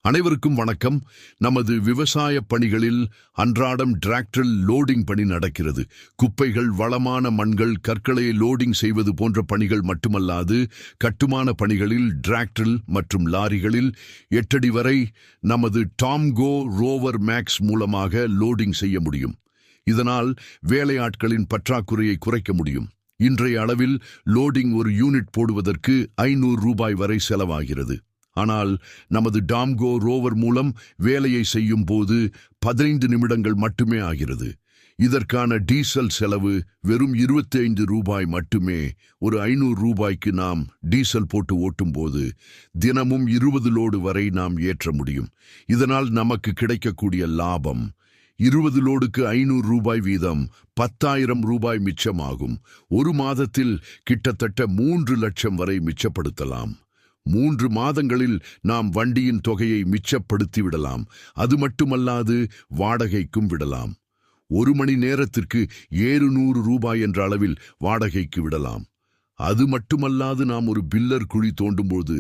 அனைவருக்கும் வணக்கம். நமது விவசாய பணிகளில் அன்றாடம் டிராக்டர் லோடிங் பணி நடக்கிறது. குப்பைகள், வளமான மண்கள், கற்களை லோடிங் செய்வது போன்ற பணிகள் மட்டுமல்லாது, கட்டுமான பணிகளில் டிராக்டர் மற்றும் லாரிகளில் 8 அடி வரை நமது டாம்கோ ரோவர் மேக்ஸ் மூலமாக லோடிங் செய்ய முடியும். இதனால் வேலையாட்களின் பற்றாக்குறையை குறைக்க முடியும். இன்றைய அளவில் லோடிங் ஒரு யூனிட் போடுவதற்கு ₹500 வரை செலவாகிறது. ஆனால் நமது டாம்கோ ரோவர் மூலம் வேலையை செய்யும் போது 15 நிமிடங்கள் மட்டுமே ஆகிறது. இதற்கான டீசல் செலவு வெறும் ₹25 மட்டுமே. ஒரு ₹500 நாம் டீசல் போட்டு ஓட்டும் போது தினமும் 20 லோடு வரை நாம் ஏற்ற முடியும். இதனால் நமக்கு கிடைக்கக்கூடிய லாபம் 20 லோடுக்கு ₹500 வீதம் ₹10,000 மிச்சமாகும். ஒரு மாதத்தில் கிட்டத்தட்ட 3 லட்சம் வரை மிச்சப்படுத்தலாம். 3 மாதங்களில் நாம் வண்டியின் தொகையை மிச்சப்படுத்தி விடலாம். அது மட்டுமல்லாது வாடகைக்கும் விடலாம். 1 மணி நேரத்திற்கு ₹700 என்ற அளவில் வாடகைக்கு விடலாம். அது மட்டுமல்லாது நாம் ஒரு பில்லர் குழி தோண்டும்போது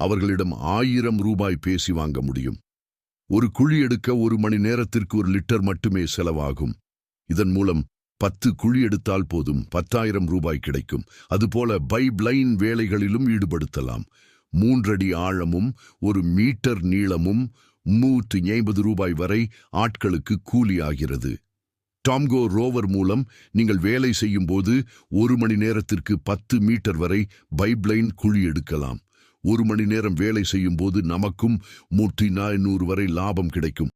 அவர்களிடம் ₹1000 பேசி வாங்க முடியும். ஒரு குழி எடுக்க 1 மணி நேரத்திற்கு 1 லிட்டர் மட்டுமே செலவாகும். இதன் மூலம் 10 குழி எடுத்தால் போதும், ₹10,000 கிடைக்கும். அதுபோல பைப் லைன் வேலைகளிலும் ஈடுபடுத்தலாம். 3 அடி ஆழமும் 1 மீட்டர் நீளமும் ₹150 வரை ஆட்களுக்கு கூலி ஆகிறது. டாம்கோ ரோவர் மூலம் நீங்கள் வேலை செய்யும் போது 1 மணி நேரத்திற்கு 10 மீட்டர் வரை பைப்லைன் குழி எடுக்கலாம். 1 மணி நேரம் வேலை செய்யும் போது நமக்கும் ₹1,400 வரை லாபம் கிடைக்கும்.